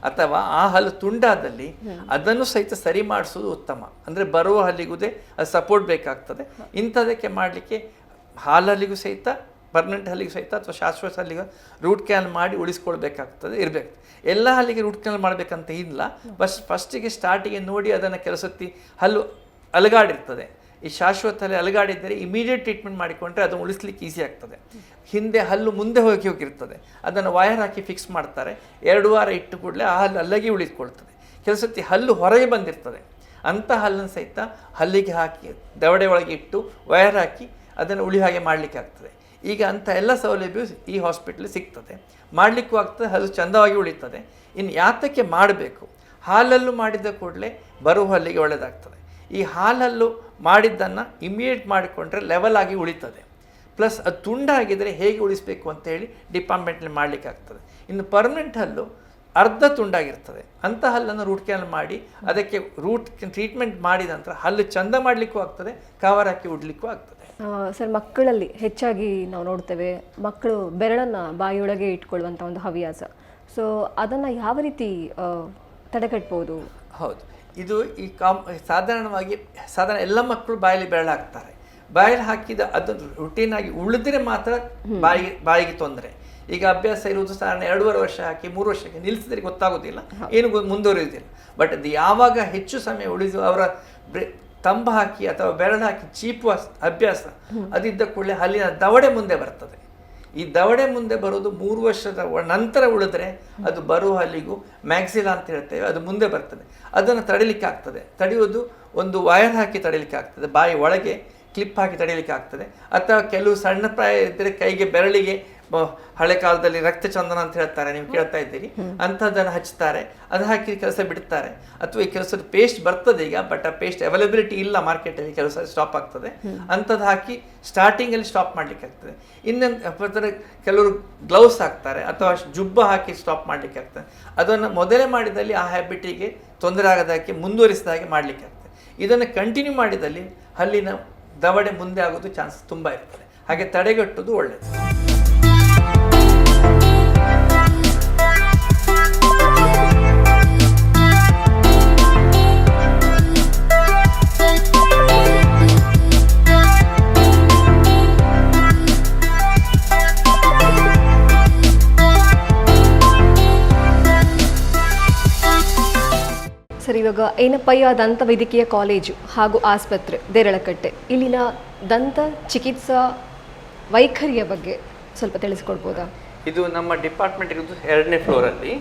ಅಥವಾ ಆ ಹಲ್ಲು ತುಂಡಾದಲ್ಲಿ ಅದನ್ನು ಸಹಿತ ಸರಿ ಮಾಡಿಸೋದು ಉತ್ತಮ. ಅಂದರೆ ಬರುವ ಹಲ್ಲಿಗುದೇ ಅದು ಸಪೋರ್ಟ್ ಬೇಕಾಗ್ತದೆ. ಇಂಥದಕ್ಕೆ ಮಾಡಲಿಕ್ಕೆ ಹಾಲಲ್ಲಿಗೂ ಸಹಿತ, ಪರ್ಮನೆಂಟ್ ಹಲ್ಲಿಗೂ ಸಹಿತ ಅಥವಾ ಶಾಶ್ವತ ಹಲ್ಲಿಗೂ ರೂಟ್ ಕ್ಯಾನಲ್ ಮಾಡಿ ಉಳಿಸ್ಕೊಳ್ಬೇಕಾಗ್ತದೆ, ಇರಬೇಕು. ಎಲ್ಲ ಹಲ್ಲಿಗೆ ರೂಟ್ ಕ್ಯಾನಲ್ ಮಾಡಬೇಕಂತ ಇಲ್ಲ. ಫಸ್ಟಿಗೆ ಸ್ಟಾರ್ಟಿಗೆ ನೋಡಿ ಅದನ್ನು ಕೆಲಸತ್ತಿ ಹಲ್ಲು ಅಲಗಾಡಿರ್ತದೆ. ಈ ಶಾಶ್ವತ ಹಲ್ಲಿ ಅಲಗಾಡಿದ್ದರೆ ಇಮಿಡಿಯೇಟ್ ಟ್ರೀಟ್ಮೆಂಟ್ ಮಾಡಿಕೊಂಡ್ರೆ ಅದನ್ನು ಉಳಿಸ್ಲಿಕ್ಕೆ ಈಸಿ ಆಗ್ತದೆ. ಹಿಂದೆ ಹಲ್ಲು ಮುಂದೆ ಹೋಗಿರ್ತದೆ, ಅದನ್ನು ವಯರ್ ಹಾಕಿ ಫಿಕ್ಸ್ ಮಾಡ್ತಾರೆ. 2 ವಾರ ಇಟ್ಟು ಕೂಡಲೇ ಆ ಹಲ್ಲು ಅಲ್ಲಗೆ ಉಳಿದುಕೊಳ್ತದೆ. ಕೆಲಸತ್ತಿ ಹಲ್ಲು ಹೊರಗೆ ಬಂದಿರ್ತದೆ, ಅಂಥ ಹಲ್ಲನ್ನು ಸಹಿತ ಹಲ್ಲಿಗೆ ಹಾಕಿ ದವಡೆ ಒಳಗೆ ಇಟ್ಟು ವಯರ್ ಹಾಕಿ ಅದನ್ನು ಉಳಿ ಹಾಗೆ ಮಾಡಲಿಕ್ಕೆ ಆಗ್ತದೆ. ಈಗ ಅಂಥ ಎಲ್ಲ ಸೌಲಭ್ಯವು ಈ ಹಾಸ್ಪಿಟ್ಲ್ ಸಿಗ್ತದೆ, ಮಾಡಲಿಕ್ಕೂ ಆಗ್ತದೆ, ಹಲ್ಲು ಚೆಂದವಾಗಿ ಉಳಿತದೆ. ಇನ್ನು ಯಾತಕ್ಕೆ ಮಾಡಬೇಕು? ಹಾಲಲ್ಲೂ ಮಾಡಿದ ಕೂಡಲೇ ಬರುವ ಹಲ್ಲಿಗೆ ಒಳ್ಳೆಯದಾಗ್ತದೆ. ಈ ಹಾಲಲ್ಲೂ ಮಾಡಿದ್ದನ್ನು ಇಮಿಡಿಯೇಟ್ ಮಾಡಿಕೊಂಡ್ರೆ ಲೆವೆಲ್ ಆಗಿ ಉಳಿತದೆ. ಪ್ಲಸ್ ಅದು ತುಂಡಾಗಿದ್ದರೆ ಹೇಗೆ ಉಳಿಸಬೇಕು ಅಂತೇಳಿ ಡಿಪಾರ್ಟ್ಮೆಂಟ್ನಲ್ಲಿ ಮಾಡಲಿಕ್ಕೆ ಆಗ್ತದೆ. ಇನ್ನು ಪರ್ಮನೆಂಟ್ ಹಲ್ಲು ಅರ್ಧ ತುಂಡಾಗಿರ್ತದೆ, ಅಂಥ ಹಲ್ಲನ್ನು ರೂಟ್ ಕ್ಯಾನಲ್ ಮಾಡಿ ಅದಕ್ಕೆ ರೂಟ್ ಟ್ರೀಟ್ಮೆಂಟ್ ಮಾಡಿದ ನಂತರ ಹಲ್ಲು ಚೆಂದ ಮಾಡಲಿಕ್ಕೂ ಆಗ್ತದೆ, ಕವರ್ ಹಾಕಿ ಉಡ್ಲಿಕ್ಕೂ ಆಗ್ತದೆ. ಸರ್, ಮಕ್ಕಳಲ್ಲಿ ಹೆಚ್ಚಾಗಿ ನಾವು ನೋಡ್ತೇವೆ, ಮಕ್ಕಳು ಬೆರಳನ್ನು ಬಾಯಿಯೊಳಗೆ ಇಟ್ಕೊಳ್ಳುವಂಥ ಒಂದು ಹವ್ಯಾಸ. ಸೊ ಅದನ್ನು ಯಾವ ರೀತಿ ತಡೆಗಟ್ಬೋದು? ಹೌದು, ಇದು ಈ ಸಾಧಾರಣ ಎಲ್ಲ ಮಕ್ಕಳು ಬಾಯಲ್ಲಿ ಬೆರಳು ಹಾಕ್ತಾರೆ. ಬಾಯಲ್ಲಿ ಹಾಕಿದ ಅದನ್ನು ರುಟೀನಾಗಿ ಉಳಿದ್ರೆ ಮಾತ್ರ ಬಾಯಿಗೆ ತೊಂದರೆ. ಈಗ ಅಭ್ಯಾಸ ಇರುವುದು ಸಾಧಾರಣ 2.5 ವರ್ಷ ಹಾಕಿ 3 ವರ್ಷಕ್ಕೆ ನಿಲ್ಲಿಸಿದ್ರೆ ಗೊತ್ತಾಗೋದಿಲ್ಲ, ಏನು ಮುಂದುವರಿಯುವುದಿಲ್ಲ. ಬಟ್ ಅದು ಯಾವಾಗ ಹೆಚ್ಚು ಸಮಯ ಉಳಿದು ಅವರ ತಂಬ ಹಾಕಿ ಅಥವಾ ಬೆರಳು ಹಾಕಿ ಚೀಪುವ ಅಭ್ಯಾಸ ಅದಿದ್ದ ಕೂಡಲೇ ಹಲ್ಲಿನ ದವಡೆ ಮುಂದೆ ಬರ್ತದೆ. ಈ ದವಡೆ ಮುಂದೆ ಬರೋದು 3 ವರ್ಷದ ನಂತರ ಉಳಿದ್ರೆ ಅದು ಬರುವ ಹಲ್ಲಿಗೂ ಮ್ಯಾಕ್ಸಿಲಾ ಅಂತ ಹೇಳ್ತೇವೆ, ಅದು ಮುಂದೆ ಬರ್ತದೆ. ಅದನ್ನು ತಡಿಲಿಕ್ಕೆ ಆಗ್ತದೆ. ತಡೆಯೋದು ಒಂದು ವಯರ್ ಹಾಕಿ ತಡಿಲಿಕ್ಕೆ ಆಗ್ತದೆ, ಬಾಯಿ ಒಳಗೆ ಕ್ಲಿಪ್ ಹಾಕಿ ತಡಿಲಿಕ್ಕೆ ಆಗ್ತದೆ. ಅಥವಾ ಕೆಲವು ಸಣ್ಣ ಪ್ರಾಯ ಇದ್ದರೆ ಕೈಗೆ ಬೆರಳಿಗೆ ಹಳೆ ಕಾಲದಲ್ಲಿ ರಕ್ತ ಚಂದನ ಅಂತ ಹೇಳ್ತಾರೆ, ನೀವು ಕೇಳ್ತಾ ಇದ್ದೀರಿ, ಅಂಥದ್ದನ್ನು ಹಚ್ತಾರೆ, ಅದು ಹಾಕಿ ಕೆಲಸ ಬಿಡ್ತಾರೆ. ಅಥವಾ ಈ ಕೆಲಸದ ಪೇಸ್ಟ್ ಬರ್ತದೆ ಈಗ, ಬಟ್ ಆ ಪೇಸ್ಟ್ ಅವೈಲಬಿಲಿಟಿ ಇಲ್ಲ ಮಾರ್ಕೆಟಲ್ಲಿ, ಕೆಲಸ ಸ್ಟಾಪ್ ಆಗ್ತದೆ. ಅಂಥದ್ದು ಹಾಕಿ ಸ್ಟಾರ್ಟಿಂಗಲ್ಲಿ ಸ್ಟಾಪ್ ಮಾಡಲಿಕ್ಕೆ ಆಗ್ತದೆ. ಇನ್ನೊಂದು ಕೆಲವರು ಗ್ಲೌಸ್ ಹಾಕ್ತಾರೆ ಅಥವಾ ಜುಬ್ಬ ಹಾಕಿ ಸ್ಟಾಪ್ ಮಾಡಲಿಕ್ಕೆ ಆಗ್ತದೆ. ಅದನ್ನು ಮೊದಲೇ ಮಾಡಿದಲ್ಲಿ ಆ ಹ್ಯಾಬಿಟಿಗೆ ತೊಂದರೆ ಆಗದಾಗೆ ಮುಂದುವರಿಸಿದಾಗೆ ಮಾಡಲಿಕ್ಕೆ ಆಗ್ತದೆ. ಇದನ್ನು ಕಂಟಿನ್ಯೂ ಮಾಡಿದಲ್ಲಿ ಹಲ್ಲಿನ ದವಡೆ ಮುಂದೆ ಆಗೋದು ಚಾನ್ಸ್ ತುಂಬ ಇರ್ತದೆ. ಹಾಗೆ ತಡೆಗಟ್ಟುವುದು ಒಳ್ಳೆಯದು. ಸರ್, ಇವಾಗ ಏನಪ್ಪಯ್ಯ ದಂತ ವೈದ್ಯಕೀಯ ಕಾಲೇಜು ಹಾಗೂ ಆಸ್ಪತ್ರೆ ದೇರಳಕಟ್ಟೆ, ಇಲ್ಲಿನ ದಂತ ಚಿಕಿತ್ಸಾ ವೈಖರಿಯ ಬಗ್ಗೆ ಸ್ವಲ್ಪ ತಿಳಿಸ್ಕೊಡ್ಬೋದಾ? ಇದು ನಮ್ಮ ಡಿಪಾರ್ಟ್ಮೆಂಟ್ ಇರೋದು 2ನೇ ಫ್ಲೋರಲ್ಲಿ,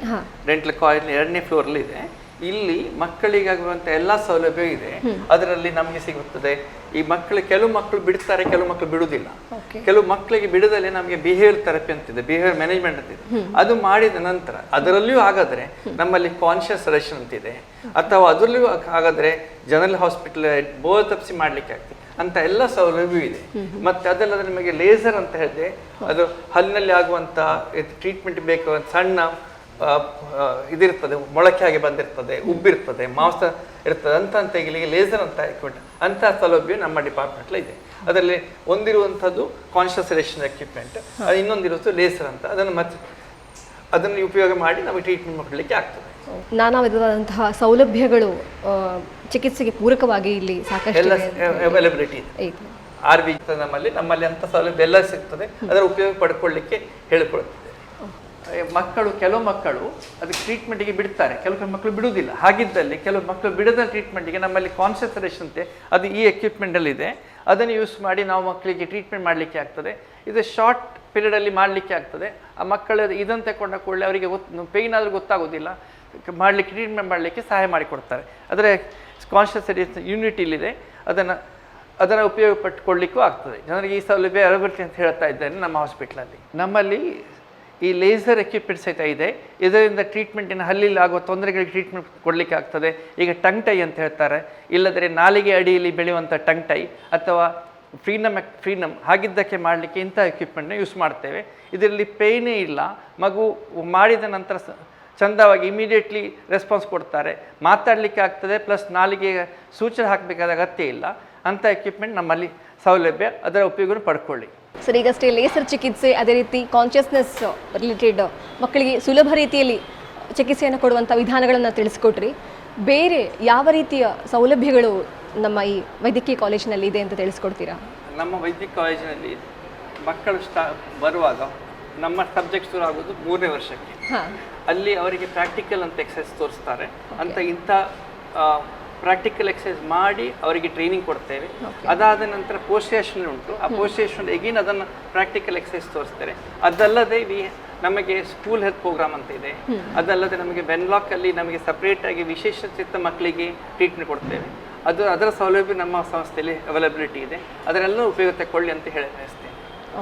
ಡೆಂಟಲ್ ಕಾಲೇಜ್ 2ನೇ ಫ್ಲೋರಲ್ಲಿ ಇದೆ. ಇಲ್ಲಿ ಮಕ್ಕಳಿಗಾಗುವಂಥ ಎಲ್ಲ ಸೌಲಭ್ಯ ಇದೆ, ಅದರಲ್ಲಿ ನಮಗೆ ಸಿಗುತ್ತದೆ. ಈ ಕೆಲವು ಮಕ್ಕಳು ಬಿಡ್ತಾರೆ, ಕೆಲವು ಮಕ್ಕಳು ಬಿಡುವುದಿಲ್ಲ. ಕೆಲವು ಮಕ್ಕಳಿಗೆ ಬಿಡದಲ್ಲಿ ನಮಗೆ ಬಿಹೇವಿಯರ್ ಥೆರಪಿ ಅಂತಿದೆ, ಬಿಹೇವಿಯರ್ ಮ್ಯಾನೇಜ್ಮೆಂಟ್ ಅಂತಿದೆ. ಅದು ಮಾಡಿದ ನಂತರ ಅದರಲ್ಲಿಯೂ ಹಾಗಾದ್ರೆ ನಮ್ಮಲ್ಲಿ ಕಾನ್ಷಿಯಸ್ ಸೆಡೇಷನ್ ಅಂತಿದೆ, ಅಥವಾ ಅದರಲ್ಲಿಯೂ ಹಾಗಾದ್ರೆ ಜನರಲ್ ಹಾಸ್ಪಿಟಲ್ ಬೋಧ ತಪ್ಪಿಸಿ ಮಾಡ್ಲಿಕ್ಕೆ ಆಗ್ತದೆ. ಅಂತ ಎಲ್ಲ ಸೌಲಭ್ಯ ಇದೆ. ಮತ್ತೆ ಅದಲ್ಲದೆ ನಿಮಗೆ ಲೇಸರ್ ಅಂತ ಹೇಳಿದೆ, ಅದು ಹಲ್ಲಿನಲ್ಲಿ ಆಗುವಂಥ ಟ್ರೀಟ್ಮೆಂಟ್ ಬೇಕು, ಸಣ್ಣ ಇದಿರ್ತದೆ, ಮೊಳಕೆ ಆಗಿ ಬಂದಿರ್ತದೆ, ಉಬ್ಬಿರ್ತದೆ, ಮಾಂಸ ಇರ್ತದೆ, ಅಂತ ತೆಗಿಲಿಕ್ಕೆ ಲೇಸರ್ ಅಂತ ಎಕ್ವಿಪ್ಮೆಂಟ್, ಅಂಥ ಸೌಲಭ್ಯ ನಮ್ಮ ಡಿಪಾರ್ಟ್ಮೆಂಟ್ಲಿ ಇದೆ. ಅದರಲ್ಲಿ ಒಂದಿರುವಂಥದ್ದು ಕಾನ್ಷಿಯಸ್ ಸೆಡೇಷನ್ ಎಕ್ವಿಪ್ಮೆಂಟ್, ಇನ್ನೊಂದಿರುವುದು ಲೇಸರ್ ಅಂತ. ಅದನ್ನು ಉಪಯೋಗ ಮಾಡಿ ನಮಗೆ ಟ್ರೀಟ್ಮೆಂಟ್ ಮಾಡಲಿಕ್ಕೆ ಆಗ್ತದೆ. ನಾನಾ ವಿಧವಾದಂತಹ ಸೌಲಭ್ಯಗಳು ಚಿಕಿತ್ಸೆಗೆ ಪೂರಕವಾಗಿ ಇಲ್ಲಿ ಸಾಕಷ್ಟು ಎಲ್ಲ ಅವೈಲಬಿಲಿಟಿ ಇದೆ. ಐತೆ. RV ನಮ್ಮಲ್ಲಿ ಅಂತ ಸೌಲಭ್ಯ ಎಲ್ಲ ಸಿಗ್ತದೆ, ಅದರ ಉಪಯೋಗ ಪಡ್ಕೊಳ್ಳಿಕ್ಕೆ ಹೇಳಿಕೊಡ್ತದೆ. ಕೆಲವು ಮಕ್ಕಳು ಅದಕ್ಕೆ ಟ್ರೀಟ್ಮೆಂಟಿಗೆ ಬಿಡ್ತಾರೆ, ಕೆಲವು ಮಕ್ಕಳು ಬಿಡುವುದಿಲ್ಲ. ಹಾಗಿದ್ದಲ್ಲಿ ಕೆಲವು ಮಕ್ಕಳು ಬಿಡದ ಟ್ರೀಟ್ಮೆಂಟಿಗೆ ನಮ್ಮಲ್ಲಿ ಕಾನ್ಸಂಟ್ರೇಷನ್ ಅಂತೆ ಅದು ಈ ಎಕ್ವಿಪ್ಮೆಂಟಲ್ಲಿ ಇದೆ, ಅದನ್ನು ಯೂಸ್ ಮಾಡಿ ನಾವು ಮಕ್ಕಳಿಗೆ ಟ್ರೀಟ್ಮೆಂಟ್ ಮಾಡಲಿಕ್ಕೆ ಆಗ್ತದೆ. ಇದು ಶಾರ್ಟ್ ಪೀರಿಯಡಲ್ಲಿ ಮಾಡಲಿಕ್ಕೆ ಆಗ್ತದೆ. ಆ ಮಕ್ಕಳು ಇದನ್ನು ತಗೊಂಡ ಕೂಡಲೇ ಅವರಿಗೆ ಪೇಯ್ನ್ ಆದರೂ ಗೊತ್ತಾಗೋದಿಲ್ಲ, ಮಾಡಲಿಕ್ಕೆ ಟ್ರೀಟ್ಮೆಂಟ್ ಮಾಡಲಿಕ್ಕೆ ಸಹಾಯ ಮಾಡಿಕೊಡ್ತಾರೆ. ಅದರ ಕಾನ್ಸಂಟ್ರೇಷನ್ ಯೂನಿಟ್ ಇಲ್ಲಿದೆ, ಅದನ್ನು ಉಪಯೋಗ ಪಟ್ಟುಕೊಳ್ಳಿಕ್ಕೂ ಆಗ್ತದೆ. ಜನರಿಗೆ ಈ ಸೌಲಭ್ಯ ಅವೈಲಬಿಲಿಟಿ ಅಂತ ಹೇಳ್ತಾ ಇದ್ದೇನೆ ನಮ್ಮ ಹಾಸ್ಪಿಟ್ಲಲ್ಲಿ. ನಮ್ಮಲ್ಲಿ ಈ ಲೇಸರ್ ಎಕ್ವಿಪ್ಮೆಂಟ್ ಸಹಿತ ಇದೆ. ಇದರಿಂದ ಟ್ರೀಟ್ಮೆಂಟಿನ ಹಲ್ಲಿಲ್ಲಿ ಆಗುವ ತೊಂದರೆಗಳಿಗೆ ಟ್ರೀಟ್ಮೆಂಟ್ ಕೊಡಲಿಕ್ಕೆ ಆಗ್ತದೆ. ಈಗ ಟಂಗ್ ಟೈ ಅಂತ ಹೇಳ್ತಾರೆ, ಇಲ್ಲದ್ರೆ ನಾಲಿಗೆ ಅಡಿಯಲ್ಲಿ ಬೆಳೆಯುವಂಥ ಟಂಗ್ ಟೈ ಅಥವಾ ಫ್ರೀನಮ್ ಹಾಗಿದ್ದಕ್ಕೆ ಮಾಡಲಿಕ್ಕೆ ಇಂಥ ಎಕ್ವಿಪ್ಮೆಂಟ್ನ ಯೂಸ್ ಮಾಡ್ತೇವೆ. ಇದರಲ್ಲಿ ಪೇಯ್ನೇ ಇಲ್ಲ, ಮಗು ಮಾಡಿದ ನಂತರ ಚಂದವಾಗಿ ಇಮಿಡಿಯೇಟ್ಲಿ ರೆಸ್ಪಾನ್ಸ್ ಕೊಡ್ತಾರೆ, ಮಾತಾಡಲಿಕ್ಕೆ ಆಗ್ತದೆ, ಪ್ಲಸ್ ನಾಲಿಗೆ ಸೂಚನೆ ಹಾಕಬೇಕಾದ ಅಗತ್ಯ ಇಲ್ಲ. ಅಂಥ ಎಕ್ವಿಪ್ಮೆಂಟ್ ನಮ್ಮಲ್ಲಿ ಸೌಲಭ್ಯ, ಅದರ ಉಪಯೋಗ ಪಡ್ಕೊಳ್ಳಿ. ಸರ್, ಈಗಷ್ಟೇ ಲೇಸರ್ ಚಿಕಿತ್ಸೆ, ಅದೇ ರೀತಿ ಕಾನ್ಷಿಯಸ್ನೆಸ್ ರಿಲೇಟೆಡ್ ಮಕ್ಕಳಿಗೆ ಸುಲಭ ರೀತಿಯಲ್ಲಿ ಚಿಕಿತ್ಸೆಯನ್ನು ಕೊಡುವಂಥ ವಿಧಾನಗಳನ್ನು ತಿಳಿಸ್ಕೊಟ್ರಿ. ಬೇರೆ ಯಾವ ರೀತಿಯ ಸೌಲಭ್ಯಗಳು ನಮ್ಮ ಈ ವೈದ್ಯಕೀಯ ಕಾಲೇಜಿನಲ್ಲಿ ಇದೆ ಅಂತ ತಿಳಿಸ್ಕೊಡ್ತೀರಾ? ನಮ್ಮ ವೈದ್ಯಕೀಯ ಕಾಲೇಜಿನಲ್ಲಿ ಮಕ್ಕಳು ಬರುವಾಗ ನಮ್ಮ ಸಬ್ಜೆಕ್ಟ್ ಶುರು ಆಗೋದು 3ನೇ ವರ್ಷಕ್ಕೆ. ಅಲ್ಲಿ ಅವರಿಗೆ ಪ್ರಾಕ್ಟಿಕಲ್ ಅಂತ ಎಕ್ಸಸೈಸ್ ತೋರಿಸ್ತಾರೆ. ಇಂಥ ಪ್ರಾಕ್ಟಿಕಲ್ ಎಕ್ಸಸೈಸ್ ಮಾಡಿ ಅವರಿಗೆ ಟ್ರೈನಿಂಗ್ ಕೊಡ್ತೇವೆ. ಅದಾದ ನಂತರ ಪೋಸ್ಟ್ ಗ್ರಾಜುಯೇಷನ್ ಉಂಟು. ಆ ಪೋಸ್ಟ್ ಗ್ರಾಜುಯೇಷನ್ ಎಗೇನ್ ಅದನ್ನು ಪ್ರಾಕ್ಟಿಕಲ್ ಎಕ್ಸಸೈಸ್ ತೋರಿಸ್ತಾರೆ. ಅದಲ್ಲದೆ ನಮಗೆ ಸ್ಕೂಲ್ ಹೆಲ್ತ್ ಪ್ರೋಗ್ರಾಮ್ ಅಂತ ಇದೆ. ಅದಲ್ಲದೆ ನಮಗೆ ಬೆನ್ಲಾಕಲ್ಲಿ ನಮಗೆ ಸಪ್ರೇಟಾಗಿ ವಿಶೇಷ ಚಿತ್ತ ಮಕ್ಕಳಿಗೆ ಟ್ರೀಟ್ಮೆಂಟ್ ಕೊಡ್ತೇವೆ. ಅದರ ಸೌಲಭ್ಯ ನಮ್ಮ ಸಂಸ್ಥೆಯಲ್ಲಿ ಅವೈಲಬಿಲಿಟಿ ಇದೆ. ಅದನ್ನೆಲ್ಲ ಉಪಯೋಗ ತಗೊಳ್ಳಿ ಅಂತ ಹೇಳಿ ಬಯಸ್ತೇನೆ.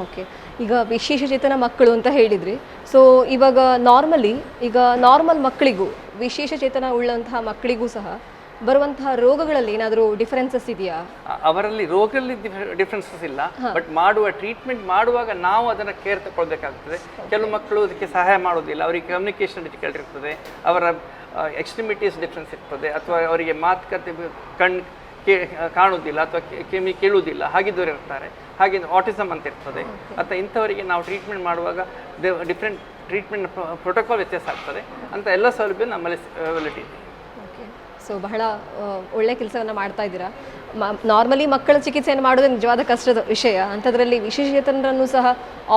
ಓಕೆ, ಈಗ ವಿಶೇಷ ಚೇತನ ಮಕ್ಕಳು ಅಂತ ಹೇಳಿದ್ರಿ. ಸೊ ಇವಾಗ ನಾರ್ಮಲ್ ಮಕ್ಕಳಿಗೂ ವಿಶೇಷ ಚೇತನ ಉಳ್ಳಂತಹ ಮಕ್ಕಳಿಗೂ ಸಹ ಬರುವಂತಹ ರೋಗಗಳಲ್ಲಿ ಏನಾದರೂ ಡಿಫರೆನ್ಸಸ್ ಇದೆಯಾ? ಅವರಲ್ಲಿ ರೋಗದಲ್ಲಿ ಡಿಫ್ರೆನ್ಸಸ್ ಇಲ್ಲ, ಬಟ್ ಟ್ರೀಟ್ಮೆಂಟ್ ಮಾಡುವಾಗ ನಾವು ಅದನ್ನು ಕೇರ್ ತಗೊಳ್ಬೇಕಾಗ್ತದೆ. ಕೆಲವು ಮಕ್ಕಳು ಅದಕ್ಕೆ ಸಹಾಯ ಮಾಡೋದಿಲ್ಲ, ಅವರಿಗೆ ಕಮ್ಯುನಿಕೇಷನ್ ಡಿಫಿಕಲ್ಟ್ ಇರ್ತದೆ, ಅವರ ಎಕ್ಸ್ಟ್ರಿಮಿಟೀಸ್ ಡಿಫ್ರೆನ್ಸ್ ಇರ್ತದೆ, ಅಥವಾ ಅವರಿಗೆ ಮಾತುಕತೆ ಕಾಣುವುದಿಲ್ಲ ಅಥವಾ ಕೇಳುವುದಿಲ್ಲ, ಹಾಗಿದ್ದವರು ಇರ್ತಾರೆ. ಹಾಗೆ ಆಟಿಸಮ್ ಅಂತ ಇರ್ತದೆ. ಅಥವಾ ಇಂಥವರಿಗೆ ನಾವು ಟ್ರೀಟ್ಮೆಂಟ್ ಮಾಡುವಾಗ ಡಿಫ್ರೆಂಟ್ ಟ್ರೀಟ್ಮೆಂಟ್ ಪ್ರೋಟೋಕಾಲ್ ವ್ಯತ್ಯಾಸ ಆಗ್ತದೆ. ಅಂತ ಎಲ್ಲ ಸೌಲಭ್ಯ ನಮ್ಮಲ್ಲಿ ಅವೈಲಬಿಲಿಟಿ ಇದೆ. ಸೊ ಬಹಳ ಒಳ್ಳೆ ಕೆಲಸವನ್ನು ಮಾಡ್ತಾ ಇದ್ದೀರಾ. ನಾರ್ಮಲಿ ಮಕ್ಕಳ ಚಿಕಿತ್ಸೆಯನ್ನು ಮಾಡೋದು ನಿಜವಾದ ಕಷ್ಟದ ವಿಷಯ. ಅಂಥದ್ರಲ್ಲಿ ವಿಶೇಷಚೇತನರನ್ನು ಸಹ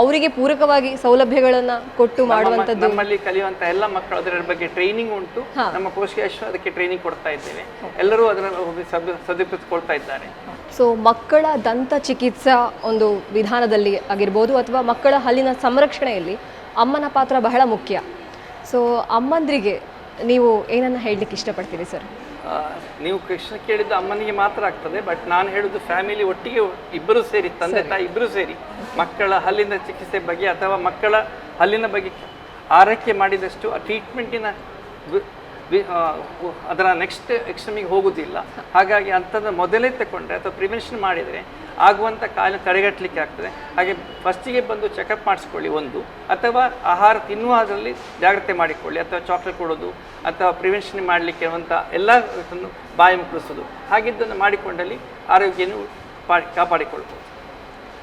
ಅವರಿಗೆ ಪೂರಕವಾಗಿ ಸೌಲಭ್ಯಗಳನ್ನು ಕೊಟ್ಟು ಮಾಡುವಂಥದ್ದು. ನಮ್ಮಲ್ಲಿ ಕಲಿಯುವಂಥ ಎಲ್ಲ ಮಕ್ಕಳು ಅದರ ಬಗ್ಗೆ ಟ್ರೈನಿಂಗ್ ಉಂಟು. ನಮ್ಮ ಪೋಷಕರು ಅದಕ್ಕೆ ಟ್ರೈನಿಂಗ್ ಕೊಡ್ತಾ ಇದ್ದೇವೆ. ಎಲ್ಲರೂ ಅದನ್ನು ಸದುಪಯೋಗಿಸಿಕೊಳ್ತಾ ಇದ್ದಾರೆ. ಸೊ ಮಕ್ಕಳ ದಂತ ಚಿಕಿತ್ಸಾ ಒಂದು ವಿಧಾನದಲ್ಲಿ ಆಗಿರ್ಬೋದು ಅಥವಾ ಮಕ್ಕಳ ಹಲ್ಲಿನ ಸಂರಕ್ಷಣೆಯಲ್ಲಿ ಅಮ್ಮನ ಪಾತ್ರ ಬಹಳ ಮುಖ್ಯ. ಸೊ ಅಮ್ಮಂದ್ರಿಗೆ ನೀವು ಏನನ್ನು ಹೇಳಲಿಕ್ಕೆ ಇಷ್ಟಪಡ್ತೀರಿ ಸರ್? ನೀವು ಪ್ರಶ್ನೆ ಕೇಳಿದ್ದು ಅಮ್ಮನಿಗೆ ಮಾತ್ರ ಆಗ್ತದೆ, ಬಟ್ ನಾನು ಹೇಳೋದು ಫ್ಯಾಮಿಲಿ ಒಟ್ಟಿಗೆ ಇಬ್ಬರು ಸೇರಿ, ತಂದೆ ತಾಯಿ ಇಬ್ಬರು ಸೇರಿ ಮಕ್ಕಳ ಹಲ್ಲಿನ ಚಿಕಿತ್ಸೆ ಬಗ್ಗೆ ಅಥವಾ ಮಕ್ಕಳ ಹಲ್ಲಿನ ಬಗ್ಗೆ ಆರೈಕೆ ಮಾಡಿದಷ್ಟು ಆ ಟ್ರೀಟ್ಮೆಂಟಿನ ಅದರ ನೆಕ್ಸ್ಟ್ ಎಕ್ಸ್ಟ್ರೀಮಿಗೆ ಹೋಗೋದಿಲ್ಲ. ಹಾಗಾಗಿ ಅಂಥದ್ದು ಮೊದಲೇ ತಗೊಂಡ್ರೆ ಅಥವಾ ಪ್ರಿವೆನ್ಷನ್ ಮಾಡಿದರೆ ಆಗುವಂಥ ಕಾಯಿಲೆ ತಡೆಗಟ್ಟಲಿಕ್ಕೆ ಆಗ್ತದೆ. ಹಾಗೆ ಫಸ್ಟಿಗೆ ಬಂದು ಚೆಕಪ್ ಮಾಡಿಸ್ಕೊಳ್ಳಿ ಒಂದು, ಅಥವಾ ಆಹಾರ ತಿನ್ನುವುದರಲ್ಲಿ ಜಾಗ್ರತೆ ಮಾಡಿಕೊಳ್ಳಿ, ಅಥವಾ ಚಾಕ್ಲೇಟ್ ಕೊಡೋದು ಅಥವಾ ಪ್ರಿವೆನ್ಷನ್ ಮಾಡಲಿಕ್ಕೆ ಇರುವಂಥ ಎಲ್ಲ ಬಾಯಿ ಮುಕ್ಕಳಿಸೋದು, ಹಾಗಿದ್ದನ್ನು ಮಾಡಿಕೊಂಡಲ್ಲಿ ಆರೋಗ್ಯನೂ ಕಾಪಾಡಿಕೊಳ್ಬೋದು.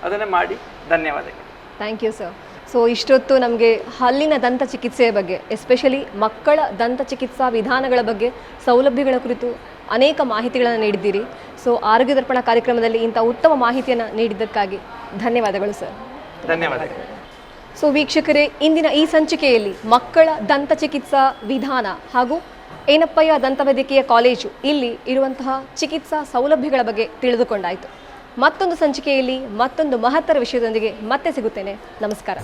ಅದನ್ನು ಮಾಡಿ. ಧನ್ಯವಾದಗಳು. Thank you sir. ಸೊ ಇಷ್ಟೊತ್ತು ನಮಗೆ ಹಲ್ಲಿನ ದಂತ ಚಿಕಿತ್ಸೆಯ ಬಗ್ಗೆ, ಎಸ್ಪೆಷಲಿ ಮಕ್ಕಳ ದಂತ ಚಿಕಿತ್ಸಾ ವಿಧಾನಗಳ ಬಗ್ಗೆ, ಸೌಲಭ್ಯಗಳ ಕುರಿತು ಅನೇಕ ಮಾಹಿತಿಗಳನ್ನು ನೀಡಿದ್ದೀರಿ. ಸೊ ಆರೋಗ್ಯ ದರ್ಪಣ ಕಾರ್ಯಕ್ರಮದಲ್ಲಿ ಇಂಥ ಉತ್ತಮ ಮಾಹಿತಿಯನ್ನು ನೀಡಿದ್ದಕ್ಕಾಗಿ ಧನ್ಯವಾದಗಳು ಸರ್. ಧನ್ಯವಾದಗಳು. ಸೊ ವೀಕ್ಷಕರೇ, ಇಂದಿನ ಈ ಸಂಚಿಕೆಯಲ್ಲಿ ಮಕ್ಕಳ ದಂತ ಚಿಕಿತ್ಸಾ ವಿಧಾನ ಹಾಗೂ ಏನಪ್ಪಯ್ಯ ದಂತವೈದ್ಯಕೀಯ ಕಾಲೇಜು ಇಲ್ಲಿ ಇರುವಂತಹ ಚಿಕಿತ್ಸಾ ಸೌಲಭ್ಯಗಳ ಬಗ್ಗೆ ತಿಳಿದುಕೊಂಡಾಯಿತು. ಮತ್ತೊಂದು ಸಂಚಿಕೆಯಲ್ಲಿ ಮತ್ತೊಂದು ಮಹತ್ತರ ವಿಷಯದೊಂದಿಗೆ ಮತ್ತೆ ಸಿಗುತ್ತೇನೆ. ನಮಸ್ಕಾರ.